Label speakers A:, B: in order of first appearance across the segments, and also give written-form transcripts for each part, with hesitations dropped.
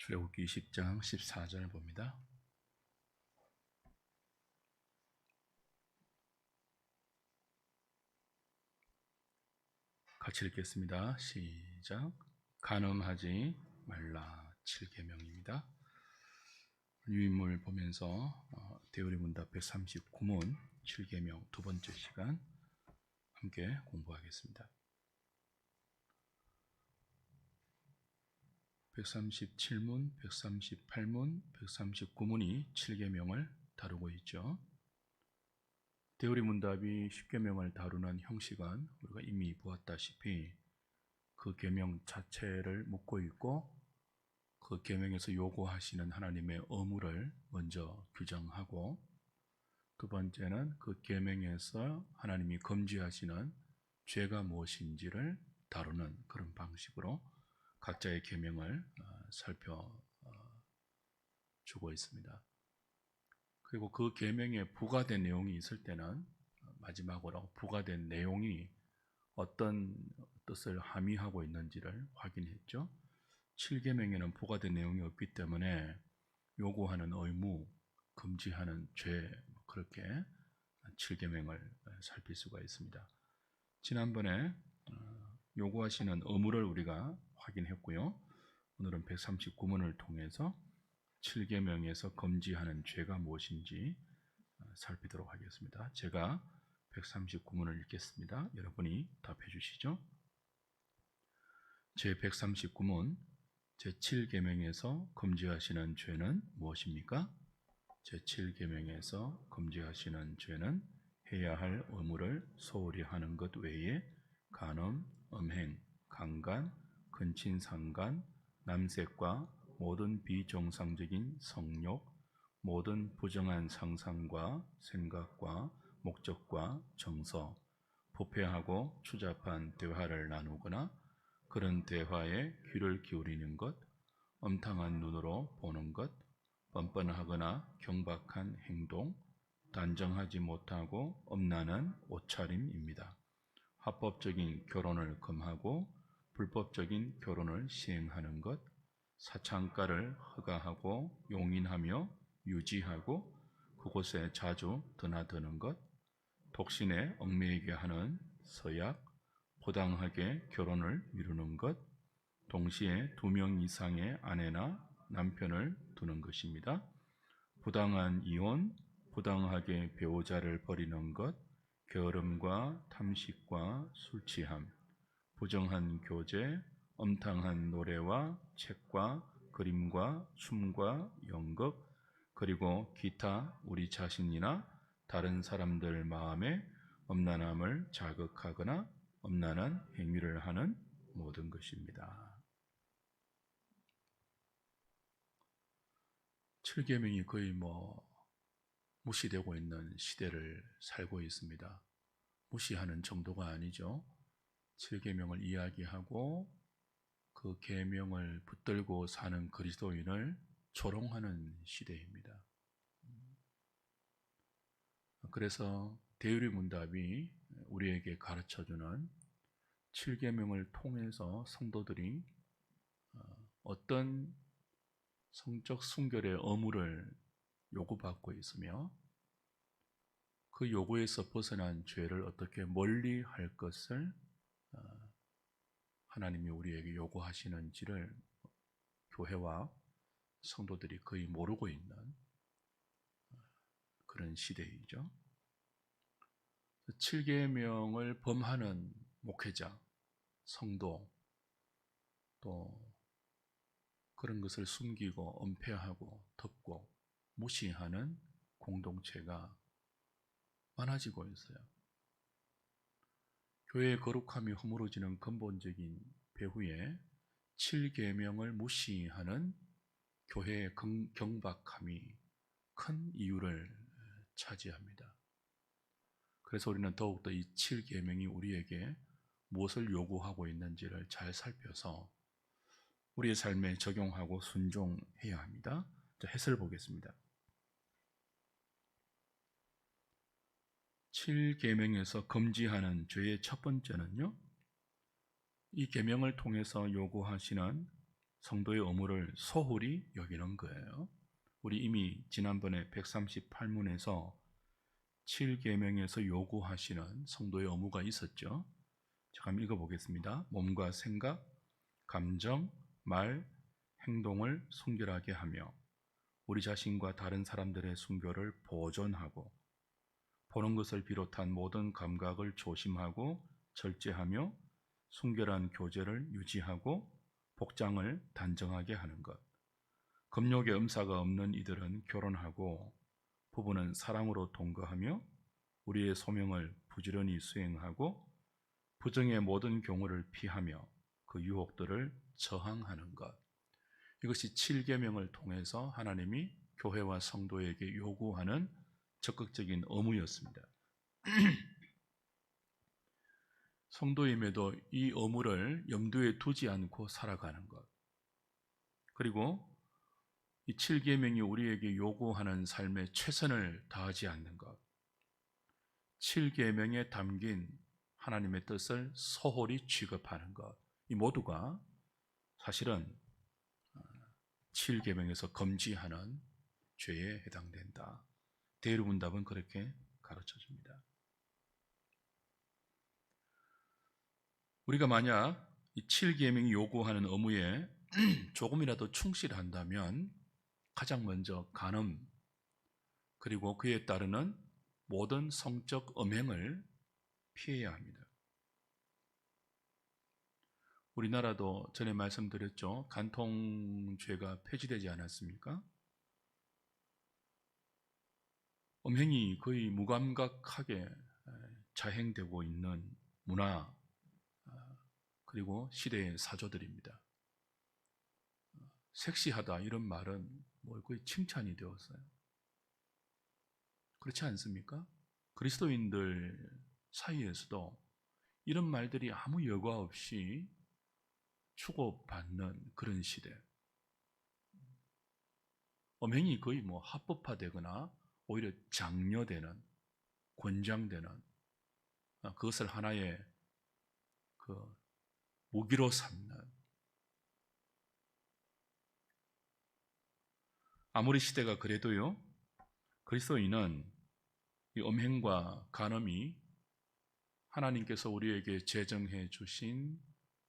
A: 출애굽기 20장 14절을 봅니다. 같이 읽겠습니다. 시작. 간음하지 말라. 7계명입니다. 유인물 보면서 대우리문답 139문 7계명 두 번째 시간 함께 공부하겠습니다. 137문, 138문, 139문이 7계명을 다루고 있죠. 대우리문답이 10계명을 다루는 형식은 우리가 이미 보았다시피 그 계명 자체를 묻고 있고 그 계명에서 요구하시는 하나님의 의무를 먼저 규정하고 두 번째는 그 계명에서 하나님이 금지하시는 죄가 무엇인지를 다루는 그런 방식으로 각자의 계명을 살펴주고 있습니다. 그리고 그 계명에 부과된 내용이 있을 때는 마지막으로 부과된 내용이 어떤 뜻을 함의하고 있는지를 확인했죠. 7계명에는 부과된 내용이 없기 때문에 요구하는 의무, 금지하는 죄 그렇게 7계명을 살필 수가 있습니다. 지난번에 요구하시는 의무를 우리가 확인했고요. 오늘은 139문을 통해서 7계명에서 금지하는 죄가 무엇인지 살피도록 하겠습니다. 제가 139문을 읽겠습니다. 여러분이 답해 주시죠. 제 139문 제7계명에서 금지하시는 죄는 무엇입니까? 제7계명에서 금지하시는 죄는 해야 할 의무를 소홀히 하는 것 외에 간음, 음행, 강간, 근친상간, 남색과 모든 비정상적인 성욕, 모든 부정한 상상과 생각과 목적과 정서, 부패하고 추잡한 대화를 나누거나 그런 대화에 귀를 기울이는 것, 엄탕한 눈으로 보는 것, 뻔뻔하거나 경박한 행동, 단정하지 못하고 엄난한 옷차림입니다. 합법적인 결혼을 금하고 불법적인 결혼을 시행하는 것, 사창가를 허가하고 용인하며 유지하고 그곳에 자주 드나드는 것, 독신에 얽매이게 하는 서약, 부당하게 결혼을 미루는 것, 동시에 2명 이상의 아내나 남편을 두는 것입니다. 부당한 이혼, 부당하게 배우자를 버리는 것, 게으름과 탐식과 술취함, 부정한 교제, 엄탕한 노래와 책과 그림과 춤과 연극, 그리고 기타 우리 자신이나 다른 사람들 마음에 엄난함을 자극하거나 엄난한 행위를 하는 모든 것입니다. 7계명이 거의 무시되고 있는 시대를 살고 있습니다. 무시하는 정도가 아니죠. 7계명을 이야기하고 그 계명을 붙들고 사는 그리스도인을 조롱하는 시대입니다. 그래서 대우리문답이 우리에게 가르쳐주는 7계명을 통해서 성도들이 어떤 성적 순결의 의무를 요구받고 있으며 그 요구에서 벗어난 죄를 어떻게 멀리 할 것을 하나님이 우리에게 요구하시는지를 교회와 성도들이 거의 모르고 있는 그런 시대이죠. 7계명을 범하는 목회자, 성도, 또 그런 것을 숨기고 은폐하고 덮고 무시하는 공동체가 많아지고 있어요. 교회의 거룩함이 허물어지는 근본적인 배후에 7계명을 무시하는 교회의 경박함이 큰 이유를 차지합니다. 그래서 우리는 더욱더 이 7계명이 우리에게 무엇을 요구하고 있는지를 잘 살펴서 우리의 삶에 적용하고 순종해야 합니다. 자, 해설을 보겠습니다. 7계명에서 금지하는 죄의 첫 번째는요, 이 계명을 통해서 요구하시는 성도의 의무를 소홀히 여기는 거예요. 우리 이미 지난번에 138문에서 7계명에서 요구하시는 성도의 의무가 있었죠. 제가 한번 읽어보겠습니다. 몸과 생각, 감정, 말, 행동을 순결하게 하며 우리 자신과 다른 사람들의 순결을 보존하고 보는 것을 비롯한 모든 감각을 조심하고 절제하며 순결한 교제를 유지하고 복장을 단정하게 하는 것. 금욕의 음사가 없는 이들은 결혼하고 부부는 사랑으로 동거하며 우리의 소명을 부지런히 수행하고 부정의 모든 경우를 피하며 그 유혹들을 저항하는 것. 이것이 7계명을 통해서 하나님이 교회와 성도에게 요구하는 적극적인 의무였습니다. 성도임에도 이 의무를 염두에 두지 않고 살아가는 것, 그리고 이 7계명이 우리에게 요구하는 삶에 최선을 다하지 않는 것, 7계명에 담긴 하나님의 뜻을 소홀히 취급하는 것, 이 모두가 사실은 7계명에서 금지하는 죄에 해당된다. 대의문답은 그렇게 가르쳐줍니다. 우리가 만약 이 7계명이 요구하는 의무에 조금이라도 충실한다면 가장 먼저 간음, 그리고 그에 따르는 모든 성적 음행을 피해야 합니다. 우리나라도 전에 말씀드렸죠. 간통죄가 폐지되지 않았습니까? 음행이 거의 무감각하게 자행되고 있는 문화, 그리고 시대의 사조들입니다. 섹시하다 이런 말은 거의 칭찬이 되었어요. 그렇지 않습니까? 그리스도인들 사이에서도 이런 말들이 아무 여과 없이 추구받는 그런 시대. 음행이 거의 합법화되거나 오히려 장려되는, 권장되는, 그것을 하나의 무기로 삼는. 아무리 시대가 그래도요, 그리스도인은 이 음행과 간음이 하나님께서 우리에게 제정해 주신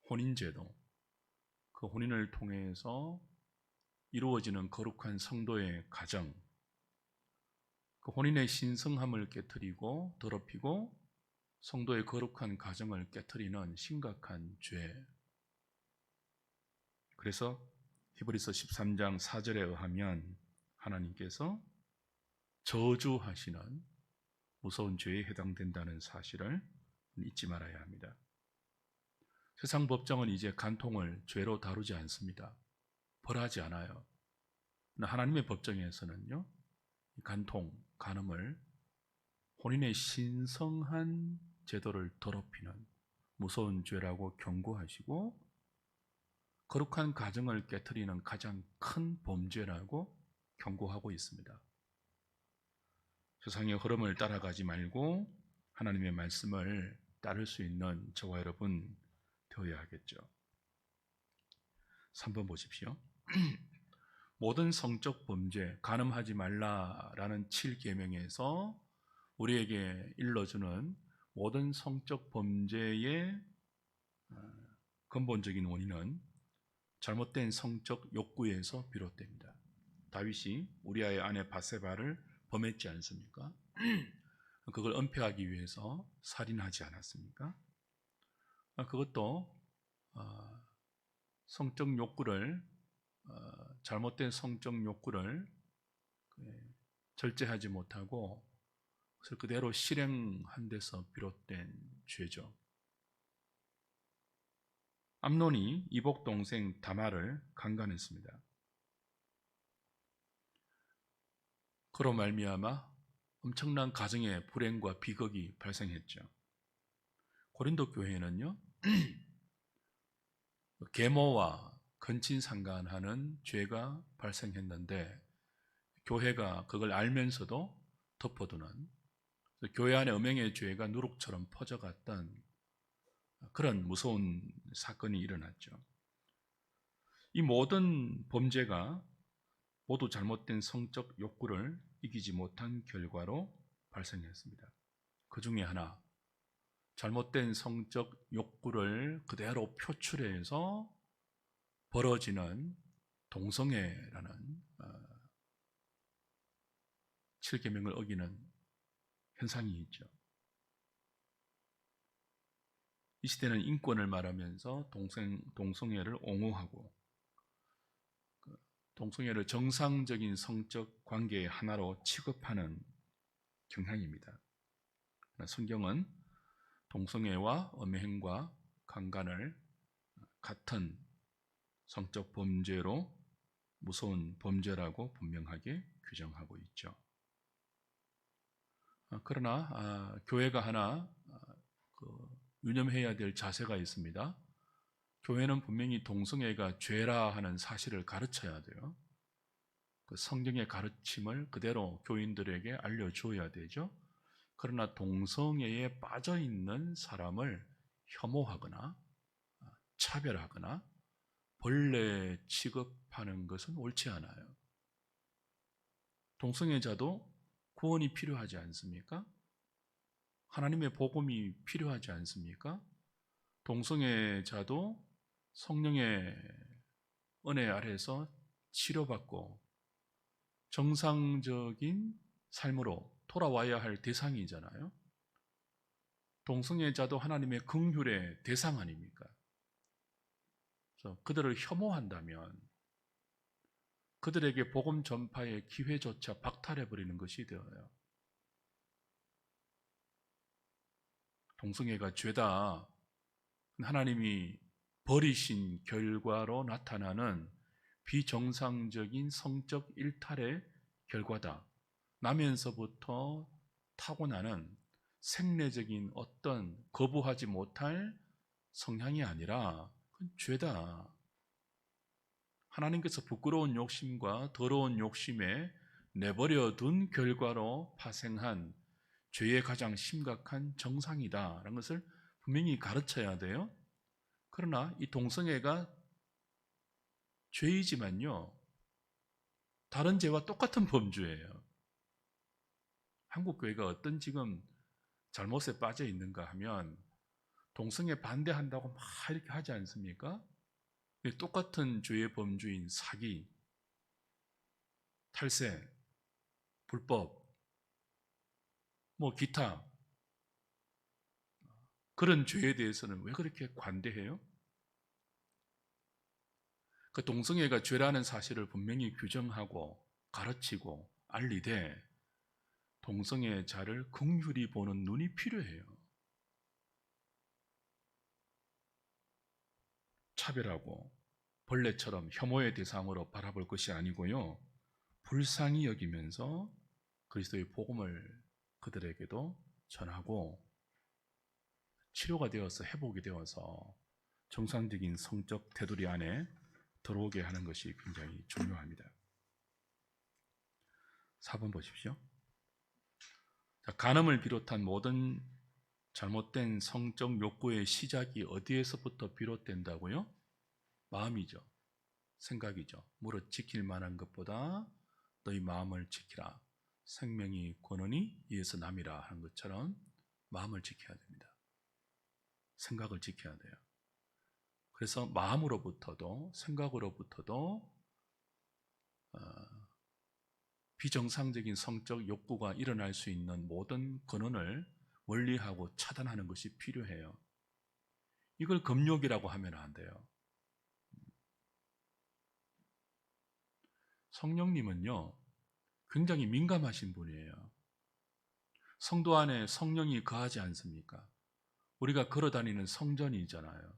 A: 혼인제도, 그 혼인을 통해서 이루어지는 거룩한 성도의 가정, 그 혼인의 신성함을 깨트리고 더럽히고 성도의 거룩한 가정을 깨트리는 심각한 죄. 그래서 히브리서 13장 4절에 의하면 하나님께서 저주하시는 무서운 죄에 해당된다는 사실을 잊지 말아야 합니다. 세상 법정은 이제 간통을 죄로 다루지 않습니다. 벌하지 않아요. 하나님의 법정에서는요, 간통, 간음을 혼인의 신성한 제도를 더럽히는 무서운 죄라고 경고하시고 거룩한 가정을 깨트리는 가장 큰 범죄라고 경고하고 있습니다. 세상의 흐름을 따라가지 말고 하나님의 말씀을 따를 수 있는 저와 여러분 되어야 하겠죠. 3번 보십시오. 모든 성적 범죄, 간음하지 말라라는 7계명에서 우리에게 일러주는 모든 성적 범죄의 근본적인 원인은 잘못된 성적 욕구에서 비롯됩니다. 다윗이 우리아의 아내 바세바를 범했지 않습니까? 그걸 은폐하기 위해서 살인하지 않았습니까? 그것도 성적 욕구를, 잘못된 성적 욕구를 절제하지 못하고 그것을 그대로 실행한 데서 비롯된 죄죠. 암논이 이복 동생 다말을 강간했습니다. 그로 말미암아 엄청난 가정의 불행과 비극이 발생했죠. 고린도 교회는요, 계모와 근친상간하는 죄가 발생했는데 교회가 그걸 알면서도 덮어두는, 교회 안에 음행의 죄가 누룩처럼 퍼져갔던 그런 무서운 사건이 일어났죠. 이 모든 범죄가 모두 잘못된 성적 욕구를 이기지 못한 결과로 발생했습니다. 그 중에 하나, 잘못된 성적 욕구를 그대로 표출해서 벌어지는 동성애라는 7계명을 어기는 현상이 있죠. 이 시대는 인권을 말하면서 동성애를 옹호하고 동성애를 정상적인 성적 관계의 하나로 취급하는 경향입니다. 성경은 동성애와 음행과 강간을 같은 성적 범죄로 무서운 범죄라고 분명하게 규정하고 있죠. 그러나 교회가 하나 유념해야 될 자세가 있습니다. 교회는 분명히 동성애가 죄라 하는 사실을 가르쳐야 돼요. 그 성경의 가르침을 그대로 교인들에게 알려줘야 되죠. 그러나 동성애에 빠져 있는 사람을 혐오하거나 차별하거나 벌레 취급하는 것은 옳지 않아요. 동성애자도 구원이 필요하지 않습니까? 하나님의 복음이 필요하지 않습니까? 동성애자도 성령의 은혜 아래에서 치료받고 정상적인 삶으로 돌아와야 할 대상이잖아요. 동성애자도 하나님의 긍휼의 대상 아닙니까? 그래서 그들을 혐오한다면 그들에게 복음 전파의 기회조차 박탈해버리는 것이 되어요. 동성애가 죄다, 하나님이 버리신 결과로 나타나는 비정상적인 성적 일탈의 결과다. 나면서부터 타고나는 생리적인 어떤 거부하지 못할 성향이 아니라 그건 죄다. 하나님께서 부끄러운 욕심과 더러운 욕심에 내버려둔 결과로 파생한 죄의 가장 심각한 정상이다라는 것을 분명히 가르쳐야 돼요. 그러나 이 동성애가 죄이지만요, 다른 죄와 똑같은 범죄예요. 한국교회가 어떤 지금 잘못에 빠져 있는가 하면 동성애 반대한다고 막 이렇게 하지 않습니까? 똑같은 죄의 범주인 사기, 탈세, 불법, 기타 그런 죄에 대해서는 왜 그렇게 관대해요? 그 동성애가 죄라는 사실을 분명히 규정하고 가르치고 알리되 동성애자를 긍휼히 보는 눈이 필요해요. 차별하고 벌레처럼 혐오의 대상으로 바라볼 것이 아니고요, 불쌍히 여기면서 그리스도의 복음을 그들에게도 전하고 치료가 되어서 회복이 되어서 정상적인 성적 테두리 안에 들어오게 하는 것이 굉장히 중요합니다. 4번 보십시오. 간음을 비롯한 모든 잘못된 성적 욕구의 시작이 어디에서부터 비롯된다고요? 마음이죠. 생각이죠. 무릇 지킬 만한 것보다 너희 마음을 지키라. 생명이 권하니 이에서 남이라 하는 것처럼 마음을 지켜야 됩니다. 생각을 지켜야 돼요. 그래서 마음으로부터도 생각으로부터도 비정상적인 성적 욕구가 일어날 수 있는 모든 근원을 멀리하고 차단하는 것이 필요해요. 이걸 금욕이라고 하면 안 돼요. 성령님은요, 굉장히 민감하신 분이에요. 성도 안에 성령이 거하지 않습니까? 우리가 걸어다니는 성전이 있잖아요.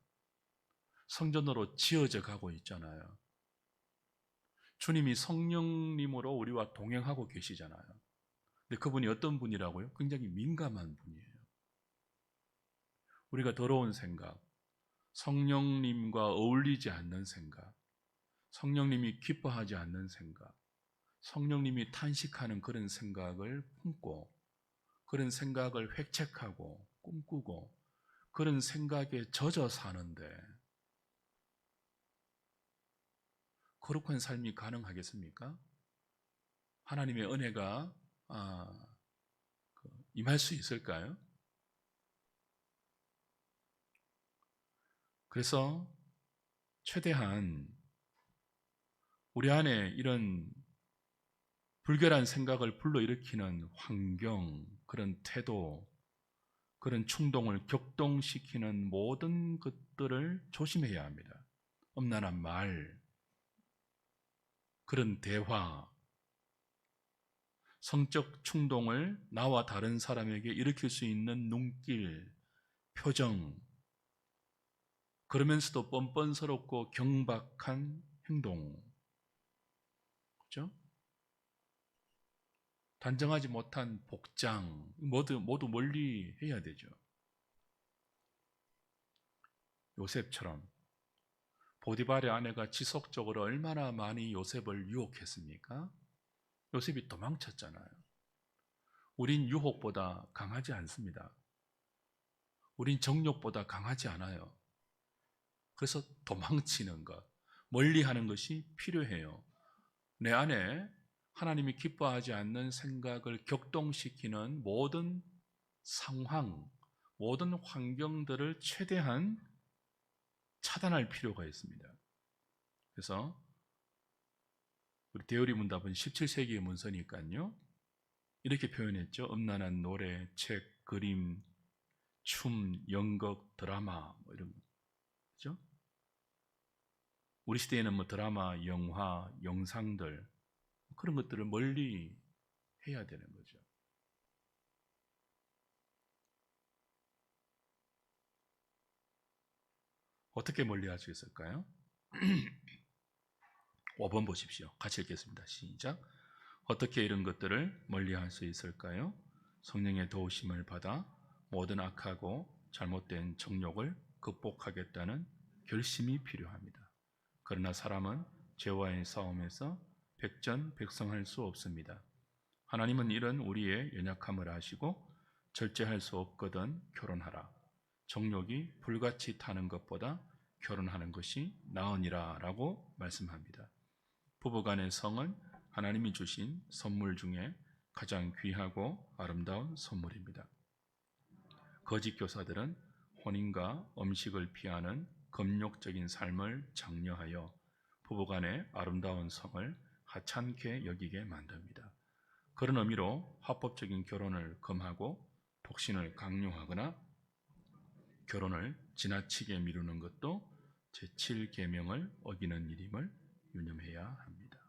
A: 성전으로 지어져 가고 있잖아요. 주님이 성령님으로 우리와 동행하고 계시잖아요. 근데 그분이 어떤 분이라고요? 굉장히 민감한 분이에요. 우리가 더러운 생각, 성령님과 어울리지 않는 생각, 성령님이 기뻐하지 않는 생각, 성령님이 탄식하는 그런 생각을 품고 그런 생각을 획책하고 꿈꾸고 그런 생각에 젖어 사는데 거룩한 삶이 가능하겠습니까? 하나님의 은혜가 임할 수 있을까요? 그래서 최대한 우리 안에 이런 불결한 생각을 불러일으키는 환경, 그런 태도, 그런 충동을 격동시키는 모든 것들을 조심해야 합니다. 엄란한 말, 그런 대화, 성적 충동을 나와 다른 사람에게 일으킬 수 있는 눈길, 표정, 그러면서도 뻔뻔스럽고 경박한 행동, 그렇죠? 단정하지 못한 복장, 모두 멀리 해야 되죠. 요셉처럼 보디발의 아내가 지속적으로 얼마나 많이 요셉을 유혹했습니까? 요셉이 도망쳤잖아요. 우린 유혹보다 강하지 않습니다. 우린 정욕보다 강하지 않아요. 그래서 도망치는 것, 멀리하는 것이 필요해요. 내 안에 하나님이 기뻐하지 않는 생각을 격동시키는 모든 상황, 모든 환경들을 최대한 차단할 필요가 있습니다. 그래서 우리 데어리 문답은 17세기의 문서니까요. 이렇게 표현했죠. 음란한 노래, 책, 그림, 춤, 연극, 드라마 뭐 이런 거. 그렇죠? 우리 시대에는 뭐 드라마, 영화, 영상들 그런 것들을 멀리 해야 되는 거죠. 어떻게 멀리 할 수 있을까요? 5번 보십시오. 같이 읽겠습니다. 시작. 어떻게 이런 것들을 멀리 할 수 있을까요? 성령의 도우심을 받아 모든 악하고 잘못된 정욕을 극복하겠다는 결심이 필요합니다. 그러나 사람은 죄와의 싸움에서 백전백승할 수 없습니다. 하나님은 이런 우리의 연약함을 아시고 절제할 수 없거든 결혼하라. 정욕이 불같이 타는 것보다 결혼하는 것이 나으니라 라고 말씀합니다. 부부간의 성은 하나님이 주신 선물 중에 가장 귀하고 아름다운 선물입니다. 거짓 교사들은 혼인과 음식을 피하는 금욕적인 삶을 장려하여 부부간의 아름다운 성을 하찮게 여기게 만듭니다. 그런 의미로 합법적인 결혼을 금하고 독신을 강요하거나 결혼을 지나치게 미루는 것도 제7계명을 어기는 일임을 유념해야 합니다.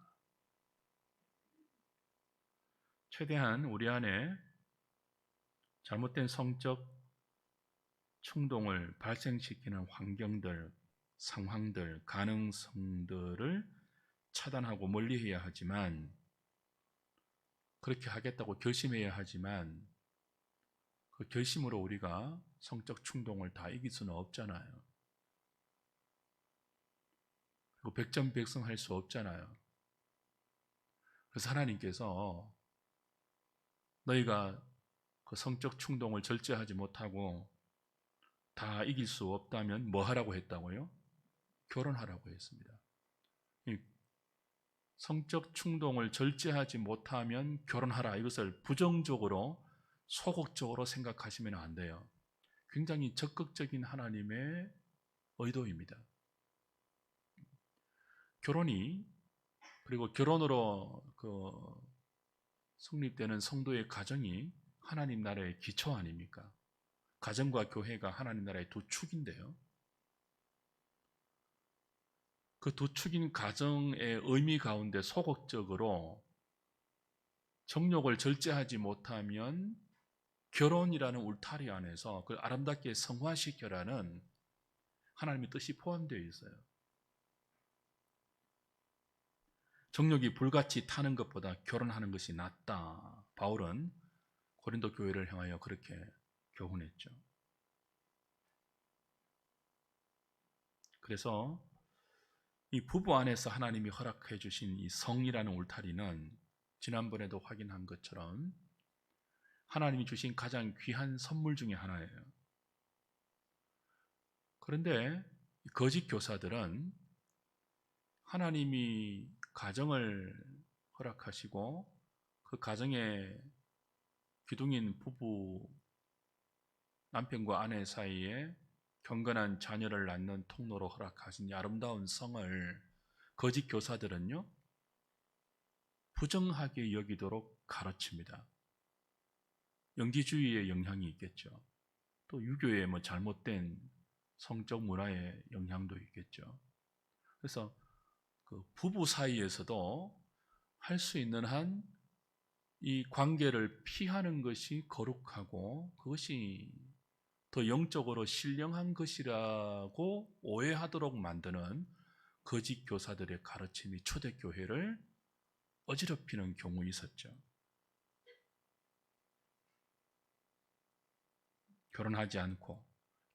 A: 최대한 우리 안에 잘못된 성적 충동을 발생시키는 환경들, 상황들, 가능성들을 차단하고 멀리해야 하지만 그렇게 하겠다고 결심해야 하지만 그 결심으로 우리가 성적 충동을 다 이길 수는 없잖아요. 그리고 백전백승할 수 없잖아요. 그래서 하나님께서 너희가 그 성적 충동을 절제하지 못하고 다 이길 수 없다면 뭐 하라고 했다고요? 결혼하라고 했습니다. 성적 충동을 절제하지 못하면 결혼하라 이것을 부정적으로 소극적으로 생각하시면 안 돼요. 굉장히 적극적인 하나님의 의도입니다. 결혼이 그리고 결혼으로 성립되는 성도의 가정이 하나님 나라의 기초 아닙니까? 가정과 교회가 하나님 나라의 두 축인데요. 그 두 축인 가정의 의미 가운데 소극적으로 정욕을 절제하지 못하면 결혼이라는 울타리 안에서 그걸 아름답게 성화시켜라는 하나님의 뜻이 포함되어 있어요. 정욕이 불같이 타는 것보다 결혼하는 것이 낫다. 바울은 고린도 교회를 향하여 그렇게 교훈했죠. 그래서 이 부부 안에서 하나님이 허락해 주신 이 성이라는 울타리는 지난번에도 확인한 것처럼 하나님이 주신 가장 귀한 선물 중에 하나예요. 그런데 거짓 교사들은 하나님이 가정을 허락하시고 그 가정에 기둥인 부부 남편과 아내 사이에 경건한 자녀를 낳는 통로로 허락하신 이 아름다운 성을 거짓 교사들은요 부정하게 여기도록 가르칩니다. 영지주의의 영향이 있겠죠. 또 유교의 잘못된 성적 문화의 영향도 있겠죠. 그래서 그 부부 사이에서도 할 수 있는 한 이 관계를 피하는 것이 거룩하고 그것이 더 영적으로 신령한 것이라고 오해하도록 만드는 거짓 교사들의 가르침이 초대교회를 어지럽히는 경우 있었죠. 결혼하지 않고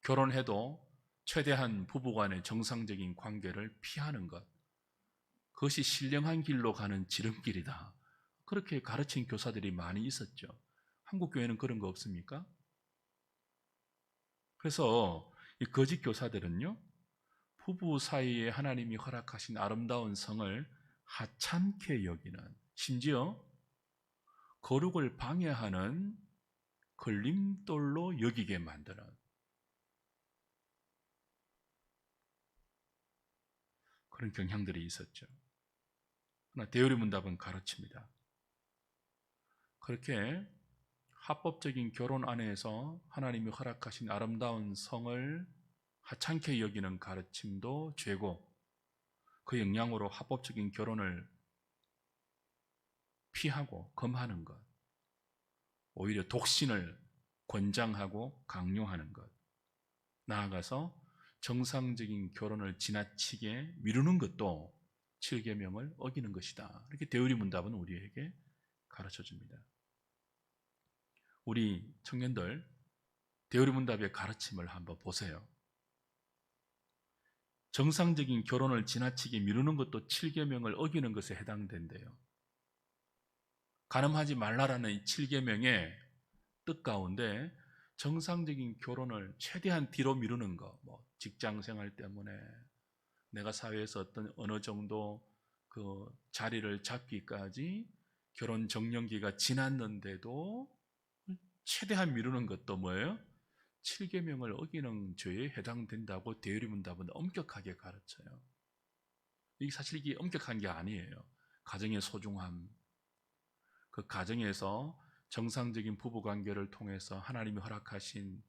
A: 결혼해도 최대한 부부간의 정상적인 관계를 피하는 것, 그것이 신령한 길로 가는 지름길이다. 그렇게 가르친 교사들이 많이 있었죠. 한국 교회는 그런 거 없습니까? 그래서 이 거짓 교사들은요, 부부 사이에 하나님이 허락하신 아름다운 성을 하찮게 여기는, 심지어 거룩을 방해하는 걸림돌로 여기게 만드는 그런 경향들이 있었죠. 그러나 대우리문답은 가르칩니다. 그렇게 합법적인 결혼 안에서 하나님이 허락하신 아름다운 성을 하찮게 여기는 가르침도 죄고, 그 영향으로 합법적인 결혼을 피하고 금하는 것, 오히려 독신을 권장하고 강요하는 것, 나아가서 정상적인 결혼을 지나치게 미루는 것도 7계명을 어기는 것이다. 이렇게 대우리문답은 우리에게 가르쳐 줍니다. 우리 청년들 대우리문답의 가르침을 한번 보세요. 정상적인 결혼을 지나치게 미루는 것도 7계명을 어기는 것에 해당된대요. 간음하지 말라라는 이 7계명의 뜻 가운데 정상적인 결혼을 최대한 뒤로 미루는 것, 직장 생활 때문에 내가 사회에서 어느 정도 그 자리를 잡기까지 결혼 정년기가 지났는데도 최대한 미루는 것도 뭐예요? 7계명을 어기는 죄에 해당된다고 대우리문답은 엄격하게 가르쳐요. 사실 이게 엄격한 게 아니에요. 가정의 소중함, 그 가정에서 정상적인 부부관계를 통해서 하나님이 허락하신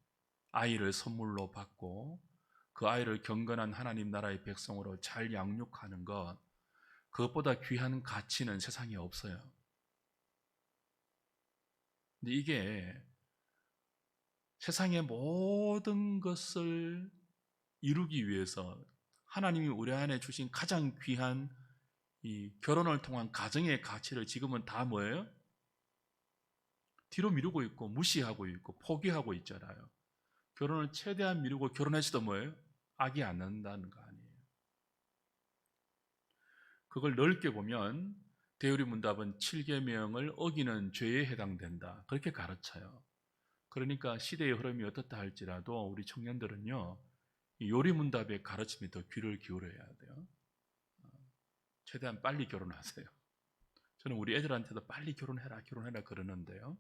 A: 아이를 선물로 받고 그 아이를 경건한 하나님 나라의 백성으로 잘 양육하는 것, 그것보다 귀한 가치는 세상에 없어요. 근데 이게 세상의 모든 것을 이루기 위해서 하나님이 우리 안에 주신 가장 귀한 이 결혼을 통한 가정의 가치를 지금은 다 뭐예요? 뒤로 미루고 있고 무시하고 있고 포기하고 있잖아요. 결혼을 최대한 미루고 결혼해서도 뭐예요? 악이 안 난다는 거 아니에요. 그걸 넓게 보면 대우리문답은 7계명을 어기는 죄에 해당된다. 그렇게 가르쳐요. 그러니까 시대의 흐름이 어떻다 할지라도 우리 청년들은요, 이 요리문답의 가르침에 더 귀를 기울여야 돼요. 최대한 빨리 결혼하세요. 저는 우리 애들한테도 빨리 결혼해라 그러는데요.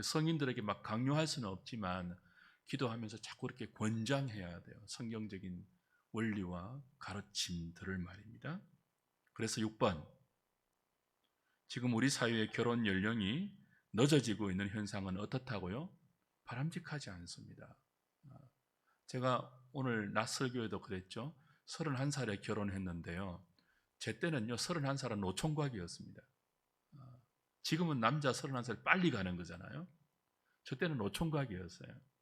A: 성인들에게 막 강요할 수는 없지만 기도하면서 자꾸 이렇게 권장해야 돼요. 성경적인 원리와 가르침들을 말입니다. 그래서 6번, 지금 우리 사회의 결혼 연령이 늦어지고 있는 현상은 어떻다고요? 바람직하지 않습니다. 제가 오늘 낮 설교에도 그랬죠. 31살에 결혼했는데요. 제 때는요, 31살은 노총각이었습니다. 지금은 남자 31살 빨리 가는 거잖아요. 저 때는 노총각이었어요.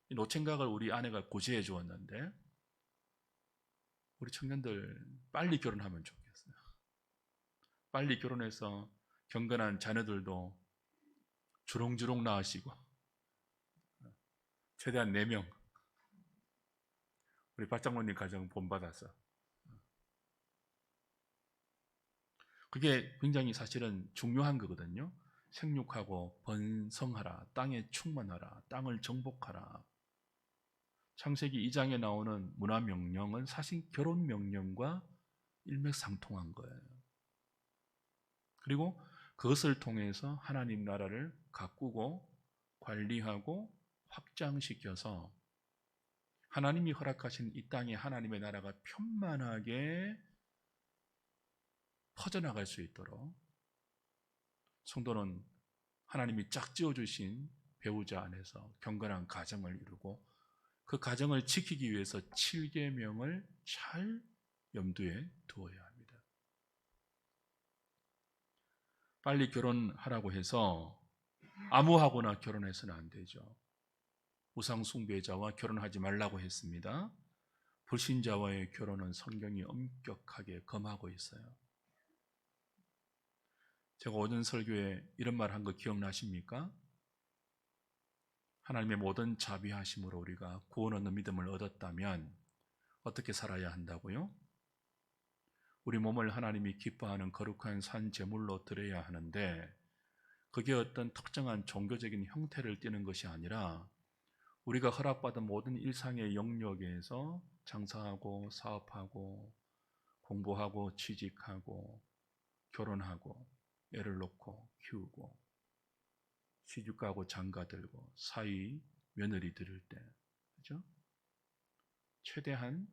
A: 이 노총각을 우리 아내가 고지해 주었는데, 우리 청년들 빨리 결혼하면 좋겠어요. 빨리 결혼해서 경건한 자녀들도 주렁주렁 낳으시고, 최대한 4명, 우리 박장모님 가정 본받아서. 그게 굉장히 사실은 중요한 거거든요. 생육하고 번성하라, 땅에 충만하라, 땅을 정복하라. 창세기 2장에 나오는 문화 명령은 사실 결혼 명령과 일맥상통한 거예요. 그리고 그것을 통해서 하나님 나라를 가꾸고 관리하고 확장시켜서 하나님이 허락하신 이 땅에 하나님의 나라가 편만하게 퍼져나갈 수 있도록 성도는 하나님이 짝지어 주신 배우자 안에서 경건한 가정을 이루고 그 가정을 지키기 위해서 7계명을 잘 염두에 두어야 합니다. 빨리 결혼하라고 해서 아무하고나 결혼해서는 안 되죠. 우상 숭배자와 결혼하지 말라고 했습니다. 불신자와의 결혼은 성경이 엄격하게 금하고 있어요. 제가 오전 설교에 이런 말 한 거 기억나십니까? 하나님의 모든 자비하심으로 우리가 구원 얻는 믿음을 얻었다면 어떻게 살아야 한다고요? 우리 몸을 하나님이 기뻐하는 거룩한 산 제물로 드려야 하는데 그게 어떤 특정한 종교적인 형태를 띠는 것이 아니라 우리가 허락받은 모든 일상의 영역에서 장사하고 사업하고 공부하고 취직하고 결혼하고 애를 놓고 키우고 시집가고 장가들고 사위 며느리 들을 때, 그죠? 최대한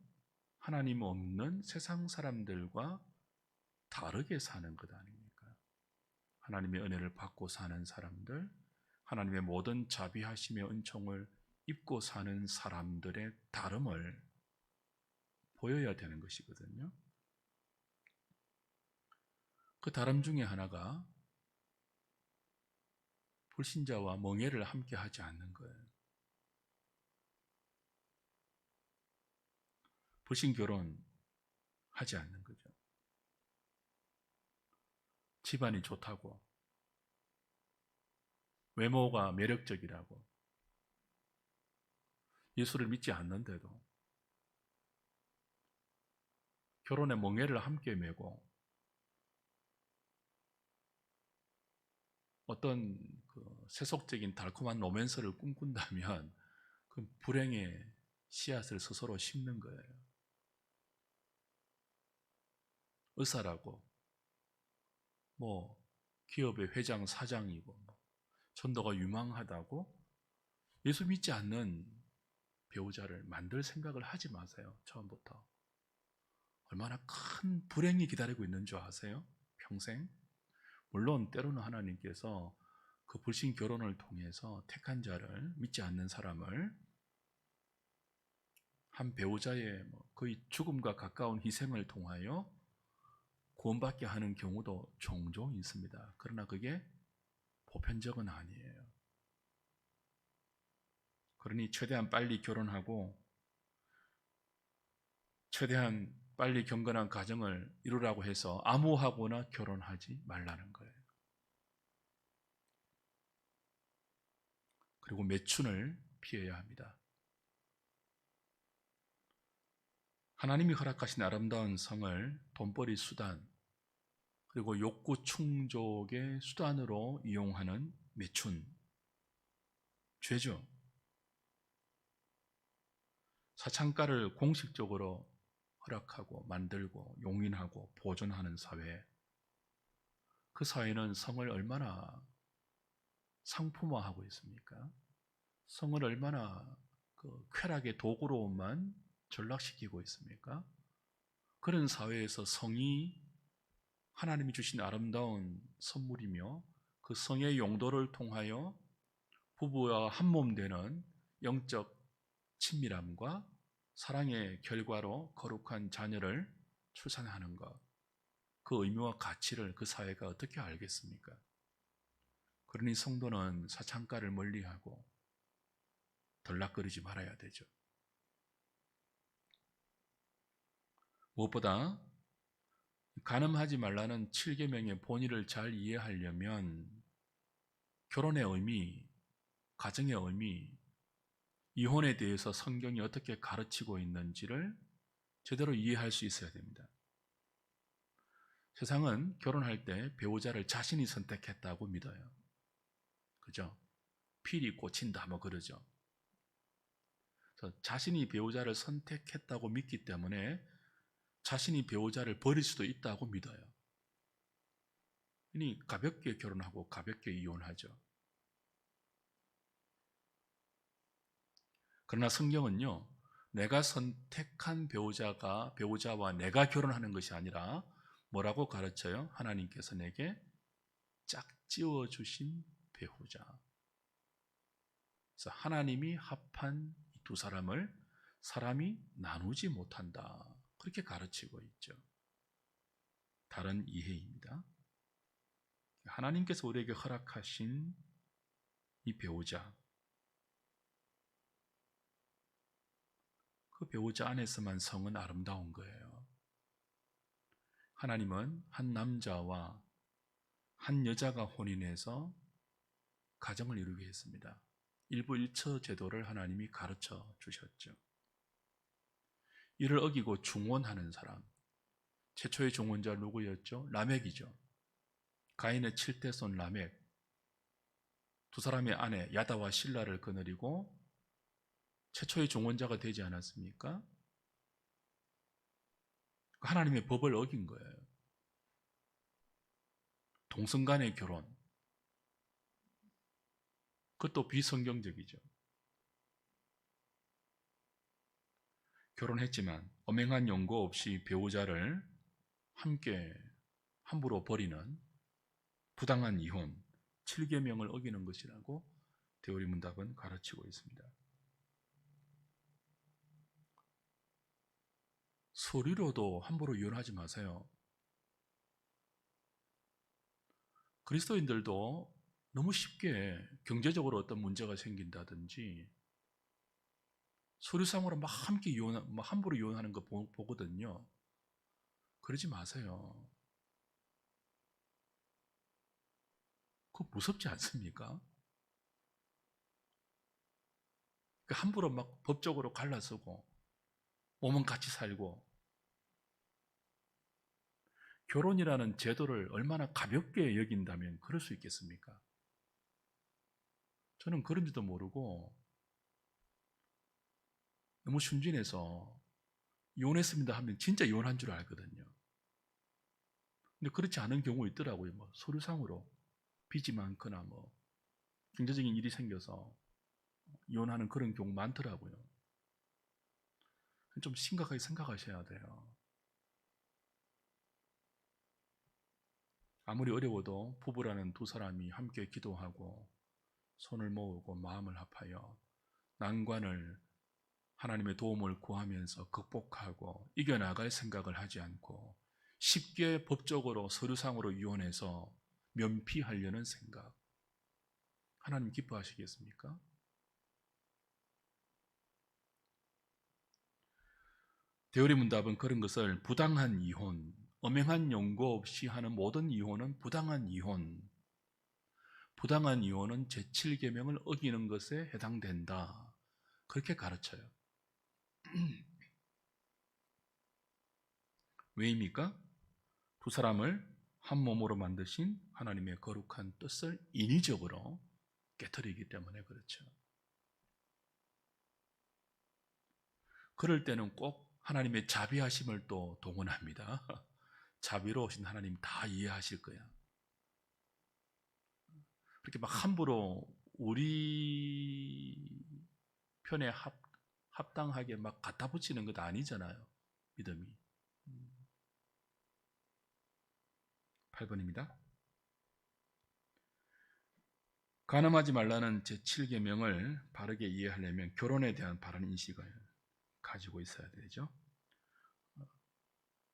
A: 하나님 없는 세상 사람들과 다르게 사는 것 아닙니까? 하나님의 은혜를 받고 사는 사람들, 하나님의 모든 자비하심의 은총을 입고 사는 사람들의 다름을 보여야 되는 것이거든요. 그 다름 중에 하나가 불신자와 멍해를 함께 하지 않는 거예요. 불신 결혼 하지 않는 거죠. 집안이 좋다고, 외모가 매력적이라고, 예수를 믿지 않는데도 결혼의 멍해를 함께 메고 어떤 그 세속적인 달콤한 로맨스를 꿈꾼다면 그 불행의 씨앗을 스스로 심는 거예요. 의사라고, 기업의 회장, 사장이고, 전도가 유망하다고 예수 믿지 않는 배우자를 만들 생각을 하지 마세요. 처음부터. 얼마나 큰 불행이 기다리고 있는 줄 아세요? 평생. 물론 때로는 하나님께서 그 불신 결혼을 통해서 택한 자를, 믿지 않는 사람을 한 배우자의 거의 죽음과 가까운 희생을 통하여 구원받게 하는 경우도 종종 있습니다. 그러나 그게 보편적은 아니에요. 그러니 최대한 빨리 결혼하고 최대한 빨리 경건한 가정을 이루라고 해서 아무하고나 결혼하지 말라는 거예요. 그리고 매춘을 피해야 합니다. 하나님이 허락하신 아름다운 성을 돈벌이 수단, 그리고 욕구 충족의 수단으로 이용하는 매춘, 죄죠. 사창가를 공식적으로 허락하고 만들고 용인하고 보존하는 사회, 그 사회는 성을 얼마나 상품화하고 있습니까? 성을 얼마나 그 쾌락의 도구로만 전락시키고 있습니까? 그런 사회에서 성이 하나님이 주신 아름다운 선물이며 그 성의 용도를 통하여 부부와 한몸 되는 영적 친밀함과 사랑의 결과로 거룩한 자녀를 출산하는 것, 그 의미와 가치를 그 사회가 어떻게 알겠습니까? 그러니 성도는 사창가를 멀리하고 덜락거리지 말아야 되죠. 무엇보다 간음하지 말라는 7계명의 본의를 잘 이해하려면 결혼의 의미, 가정의 의미, 이혼에 대해서 성경이 어떻게 가르치고 있는지를 제대로 이해할 수 있어야 됩니다. 세상은 결혼할 때 배우자를 자신이 선택했다고 믿어요. 그죠? 필이 꽂힌다 그러죠. 그래서 자신이 배우자를 선택했다고 믿기 때문에 자신이 배우자를 버릴 수도 있다고 믿어요. 그러니 가볍게 결혼하고 가볍게 이혼하죠. 그러나 성경은요, 내가 선택한 배우자와 내가 결혼하는 것이 아니라 뭐라고 가르쳐요? 하나님께서 내게 짝지어 주신 배우자. 그래서 하나님이 합한 이 두 사람을 사람이 나누지 못한다. 그렇게 가르치고 있죠. 다른 이해입니다. 하나님께서 우리에게 허락하신 이 배우자, 그 배우자 안에서만 성은 아름다운 거예요. 하나님은 한 남자와 한 여자가 혼인해서 가정을 이루게 했습니다. 일부 일처 제도를 하나님이 가르쳐 주셨죠. 이를 어기고 중혼하는 사람, 최초의 중혼자 누구였죠? 라멕이죠. 가인의 7대 손 라멕, 두 사람의 아내 야다와 실라를 거느리고 최초의 중혼자가 되지 않았습니까? 하나님의 법을 어긴 거예요. 동성간의 결혼, 그것도 비성경적이죠. 결혼했지만 엄행한 연고 없이 배우자를 함께 함부로 버리는 부당한 이혼, 7계명을 어기는 것이라고 대우리문답은 가르치고 있습니다. 서류로도 함부로 이혼하지 마세요. 그리스도인들도 너무 쉽게 경제적으로 어떤 문제가 생긴다든지 서류상으로 막 함부로 이혼하는 거 보거든요. 그러지 마세요. 그거 무섭지 않습니까? 함부로 막 법적으로 갈라서고 몸은 같이 살고, 결혼이라는 제도를 얼마나 가볍게 여긴다면 그럴 수 있겠습니까? 저는 그런지도 모르고 너무 순진해서 이혼했습니다 하면 진짜 이혼한 줄 알거든요. 근데 그렇지 않은 경우 있더라고요. 뭐 서류상으로 빚이 많거나 뭐 경제적인 일이 생겨서 이혼하는 그런 경우 많더라고요. 좀 심각하게 생각하셔야 돼요. 아무리 어려워도 부부라는 두 사람이 함께 기도하고 손을 모으고 마음을 합하여 난관을 하나님의 도움을 구하면서 극복하고 이겨나갈 생각을 하지 않고 쉽게 법적으로 서류상으로 이혼해서 면피하려는 생각, 하나님 기뻐하시겠습니까? 대우리문답은 그런 것을 부당한 이혼, 엄행한 연고 없이 하는 모든 이혼은 부당한 이혼, 부당한 이혼은 제7계명을 어기는 것에 해당된다, 그렇게 가르쳐요. 왜입니까? 두 사람을 한 몸으로 만드신 하나님의 거룩한 뜻을 인위적으로 깨트리기 때문에 그렇죠. 그럴 때는 꼭 하나님의 자비하심을 또 동원합니다. 자비로우신 하나님 다 이해하실 거야. 그렇게 막 함부로 우리 편에 합당하게 막 갖다 붙이는 것 아니잖아요. 믿음이. 8번입니다. 간음하지 말라는 제7계명을 바르게 이해하려면 결혼에 대한 바른 인식을 가지고 있어야 되죠.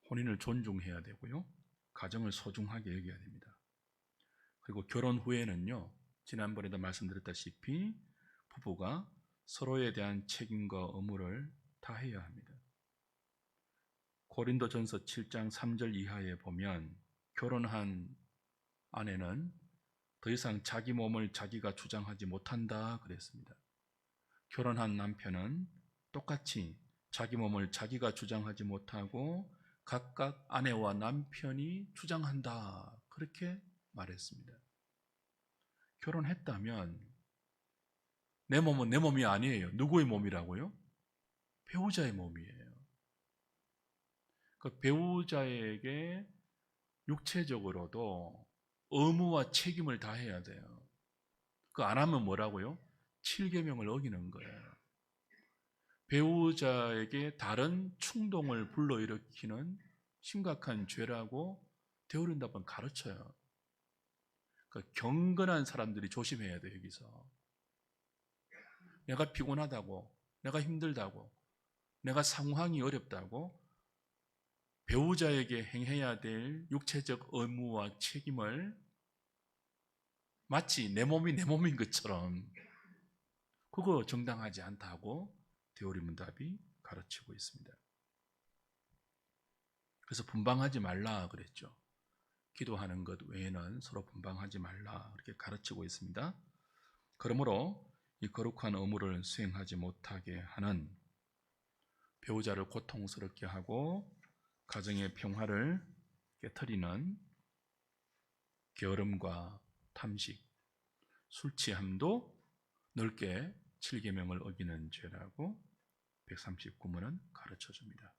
A: 혼인을 존중해야 되고요. 가정을 소중하게 여겨야 됩니다. 그리고 결혼 후에는요, 지난번에도 말씀드렸다시피 부부가 서로에 대한 책임과 의무를 다해야 합니다. 고린도전서 7장 3절 이하에 보면 결혼한 아내는 더 이상 자기 몸을 자기가 주장하지 못한다 그랬습니다. 결혼한 남편은 똑같이 자기 몸을 자기가 주장하지 못하고 각각 아내와 남편이 주장한다 그렇게 말했습니다. 결혼했다면 내 몸은 내 몸이 아니에요. 누구의 몸이라고요? 배우자의 몸이에요. 그 배우자에게 육체적으로도 의무와 책임을 다해야 돼요. 그 안 하면 뭐라고요? 7계명을 어기는 거예요. 배우자에게 다른 충동을 불러일으키는 심각한 죄라고 되어린다면 가르쳐요. 그러니까 경건한 사람들이 조심해야 돼요. 여기서 내가 피곤하다고, 내가 힘들다고, 내가 상황이 어렵다고 배우자에게 행해야 될 육체적 의무와 책임을 마치 내 몸이 내 몸인 것처럼 그거 정당하지 않다고 데오리문답이 가르치고 있습니다. 그래서 분방하지 말라 그랬죠. 기도하는 것 외에는 서로 분방하지 말라 그렇게 가르치고 있습니다. 그러므로 이 거룩한 의무를 수행하지 못하게 하는 배우자를 고통스럽게 하고 가정의 평화를 깨트리는 게으름과 탐식, 술 취함도 넓게 7계명을 어기는 죄라고 139문은 가르쳐줍니다.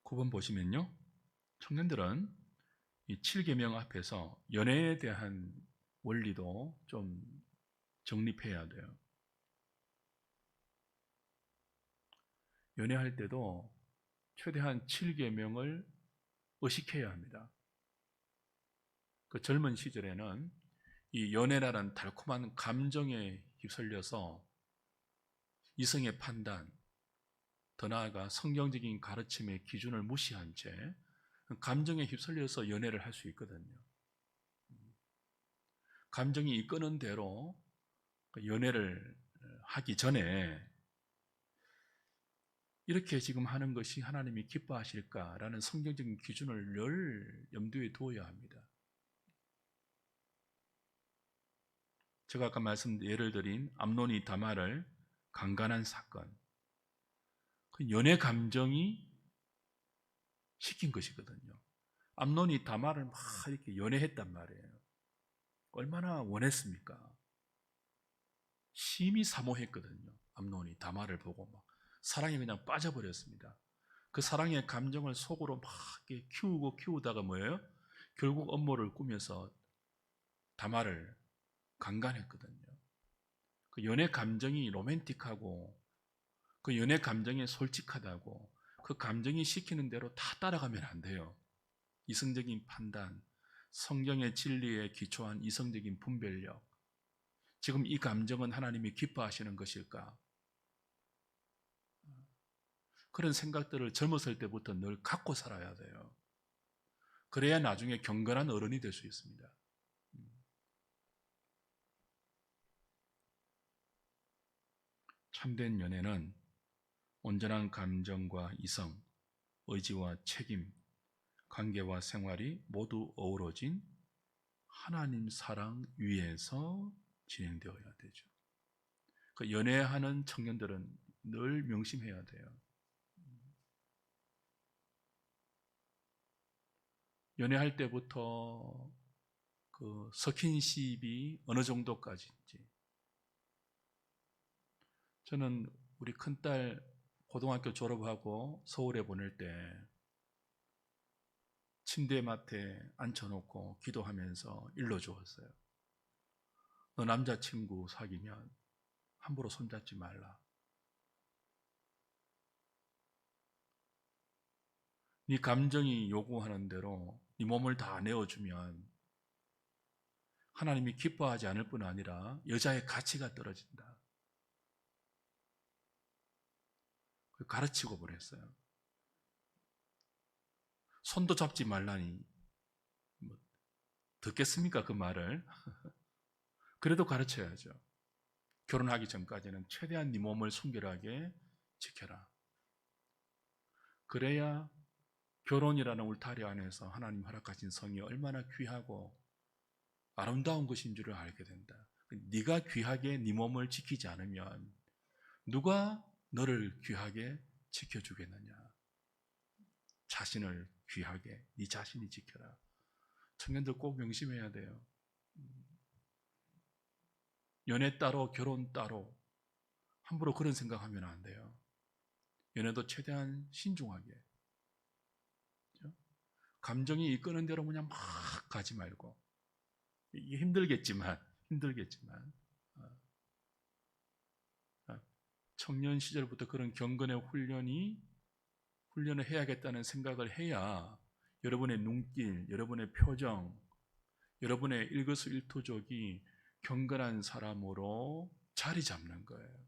A: 9번 보시면요. 청년들은 이 7계명 앞에서 연애에 대한 원리도 좀 정립해야 돼요. 연애할 때도 최대한 7계명을 의식해야 합니다. 그 젊은 시절에는 이 연애라는 달콤한 감정에 휩쓸려서 이성의 판단, 더 나아가 성경적인 가르침의 기준을 무시한 채 감정에 휩쓸려서 연애를 할 수 있거든요. 감정이 이끄는 대로 연애를 하기 전에 이렇게 지금 하는 것이 하나님이 기뻐하실까라는 성경적인 기준을 늘 염두에 두어야 합니다. 제가 아까 예를 드린 암논이 다말을 강간한 사건, 그 연애 감정이 시킨 것이거든요. 암논이 다말을 막 이렇게 연애했단 말이에요. 얼마나 원했습니까? 심히 사모했거든요. 암논이 다말을 보고 막 사랑에 그냥 빠져버렸습니다. 그 사랑의 감정을 속으로 막 이렇게 키우다가 뭐예요? 결국 음모를 꾸며서 다말을 강간했거든요. 그 연애 감정이 로맨틱하고 그 연애 감정이 솔직하다고 그 감정이 시키는 대로 다 따라가면 안 돼요. 이성적인 판단, 성경의 진리에 기초한 이성적인 분별력, 지금 이 감정은 하나님이 기뻐하시는 것일까? 그런 생각들을 젊었을 때부터 늘 갖고 살아야 돼요. 그래야 나중에 경건한 어른이 될 수 있습니다. 참된 연애는 온전한 감정과 이성, 의지와 책임, 관계와 생활이 모두 어우러진 하나님 사랑 위에서 진행되어야 되죠. 그 연애하는 청년들은 늘 명심해야 돼요. 연애할 때부터 그 스킨십이 어느 정도까지인지. 저는 우리 큰딸 고등학교 졸업하고 서울에 보낼 때 침대맡에 앉혀놓고 기도하면서 일러주었어요. 너 남자친구 사귀면 함부로 손잡지 말라. 네 감정이 요구하는 대로 네 몸을 다 내어주면 하나님이 기뻐하지 않을 뿐 아니라 여자의 가치가 떨어진다. 가르치고 보냈어요. 손도 잡지 말라니 뭐, 듣겠습니까 그 말을? 그래도 가르쳐야죠. 결혼하기 전까지는 최대한 네 몸을 순결하게 지켜라. 그래야 결혼이라는 울타리 안에서 하나님 허락하신 성이 얼마나 귀하고 아름다운 것인 줄을 알게 된다. 네가 귀하게 네 몸을 지키지 않으면 누가 너를 귀하게 지켜주겠느냐. 자신을 귀하게 네 자신이 지켜라. 청년들 꼭 명심해야 돼요. 연애 따로 결혼 따로 함부로 그런 생각하면 안 돼요. 연애도 최대한 신중하게. 그죠? 감정이 이끄는 대로 그냥 막 가지 말고. 이게 힘들겠지만 어, 청년 시절부터 그런 경건의 훈련을 해야겠다는 생각을 해야 여러분의 눈길, 여러분의 표정, 여러분의 일거수일투족이 경건한 사람으로 자리 잡는 거예요.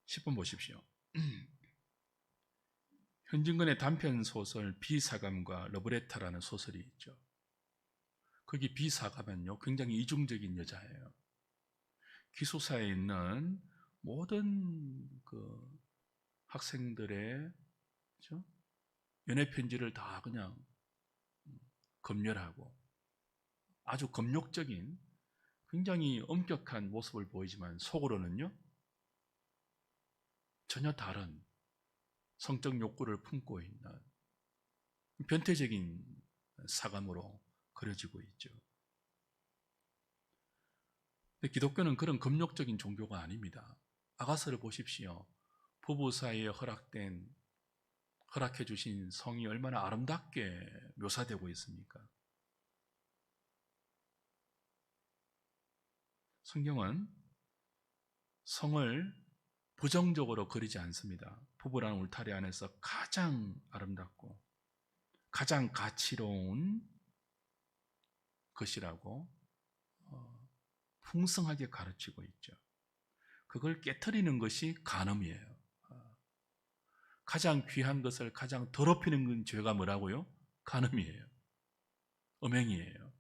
A: 10번 보십시오. 현진건의 단편 소설 비사감과 러브레타라는 소설이 있죠. 거기 비사감은요, 굉장히 이중적인 여자예요. 기숙사에 있는 모든 그 학생들의, 그죠? 연애 편지를 다 그냥 검열하고 아주 검욕적인 굉장히 엄격한 모습을 보이지만 속으로는요, 전혀 다른 성적 욕구를 품고 있는 변태적인 사감으로 그려지고 있죠. 근데 기독교는 그런 검욕적인 종교가 아닙니다. 아가서를 보십시오. 부부 사이에 허락해 주신 성이 얼마나 아름답게 묘사되고 있습니까? 성경은 성을 부정적으로 그리지 않습니다. 부부라는 울타리 안에서 가장 아름답고 가장 가치로운 것이라고 풍성하게 가르치고 있죠. 그걸 깨트리는 것이 간음이에요. 가장 귀한 것을 가장 더럽히는 건 죄가 뭐라고요? 간음이에요. 음행이에요.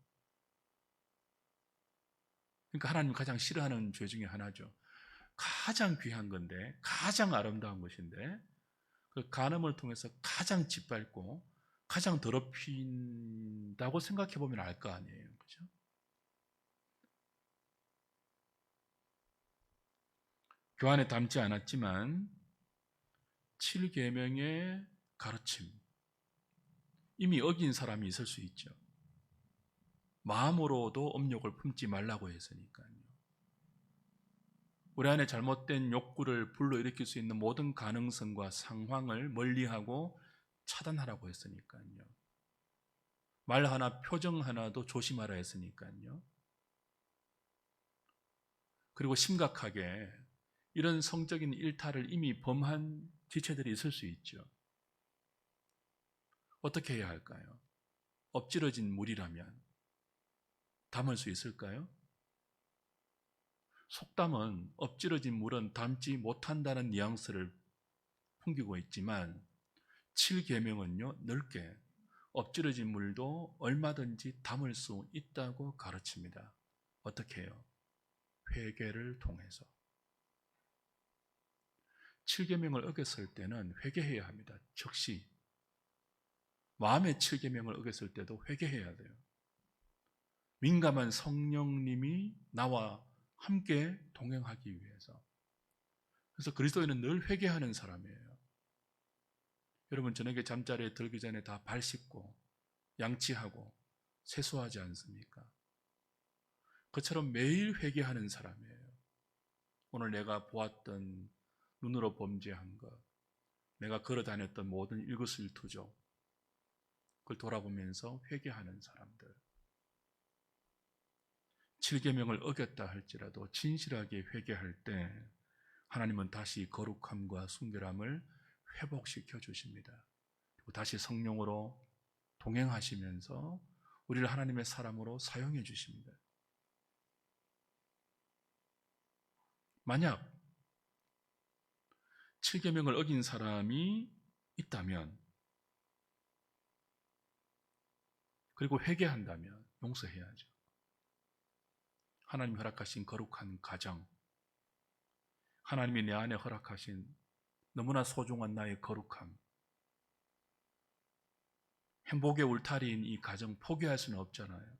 A: 그러니까 하나님 가장 싫어하는 죄 중에 하나죠. 가장 귀한 건데, 가장 아름다운 것인데, 그 간음을 통해서 가장 짓밟고 가장 더럽힌다고 생각해 보면 알 거 아니에요. 그죠? 교환에 담지 않았지만 7계명의 가르침 이미 어긴 사람이 있을 수 있죠. 마음으로도 음욕을 품지 말라고 했으니까요. 우리 안에 잘못된 욕구를 불러일으킬 수 있는 모든 가능성과 상황을 멀리하고 차단하라고 했으니까요. 말 하나, 표정 하나도 조심하라 했으니까요. 그리고 심각하게 이런 성적인 일탈을 이미 범한 지체들이 있을 수 있죠. 어떻게 해야 할까요? 엎질러진 물이라면 담을 수 있을까요? 속담은 엎질러진 물은 담지 못한다는 뉘앙스를 풍기고 있지만 7계명은요 넓게 엎질러진 물도 얼마든지 담을 수 있다고 가르칩니다. 어떻게 해요? 회개를 통해서. 7계명을 어겼을 때는 회개해야 합니다. 즉시 마음의 7계명을 어겼을 때도 회개해야 돼요. 민감한 성령님이 나와 함께 동행하기 위해서. 그래서 그리스도인은 늘 회개하는 사람이에요. 여러분 저녁에 잠자리에 들기 전에 다 발 씻고 양치하고 세수하지 않습니까? 그처럼 매일 회개하는 사람이에요. 오늘 내가 보았던 눈으로 범죄한 것, 내가 걸어 다녔던 모든 일거수일투족, 그걸 돌아보면서 회개하는 사람들. 7계명을 어겼다 할지라도 진실하게 회개할 때 하나님은 다시 거룩함과 순결함을 회복시켜 주십니다. 그리고 다시 성령으로 동행하시면서 우리를 하나님의 사람으로 사용해 주십니다. 만약 7계명을 어긴 사람이 있다면 그리고 회개한다면 용서해야죠. 하나님 허락하신 거룩한 가정, 하나님이 내 안에 허락하신 너무나 소중한 나의 거룩함, 행복의 울타리인 이 가정 포기할 수는 없잖아요.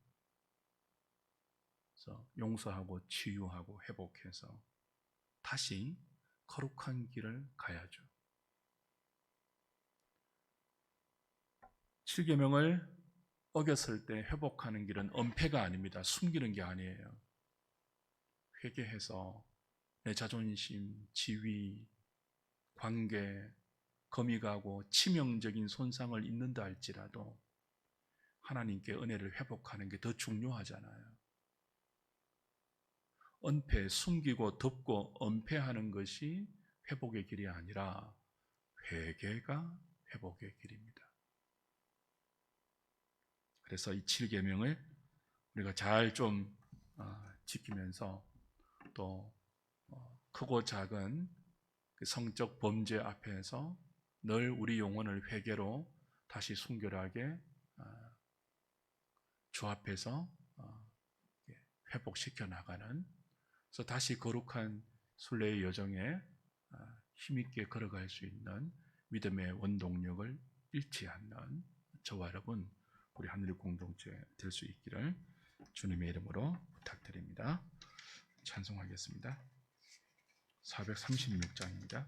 A: 그래서 용서하고 치유하고 회복해서 다시 거룩한 길을 가야죠. 7계명을 어겼을 때 회복하는 길은 은폐가 아닙니다. 숨기는 게 아니에요. 회개해서 내 자존심, 지위, 관계, 금이 가고 치명적인 손상을 입는다 할지라도 하나님께 은혜를 회복하는 게 더 중요하잖아요. 은폐, 숨기고 덮고 은폐하는 것이 회복의 길이 아니라 회개가 회복의 길입니다. 그래서 이 7계명을 우리가 잘 좀 지키면서 또 크고 작은 그 성적 범죄 앞에서 늘 우리 영혼을 회개로 다시 순결하게 주 앞에서 회복시켜 나가는, 그래서 다시 거룩한 순례의 여정에 힘있게 걸어갈 수 있는 믿음의 원동력을 잃지 않는 저와 여러분, 우리 하늘의 공동체 될 수 있기를 주님의 이름으로 부탁드립니다. 찬송하겠습니다. 436장입니다.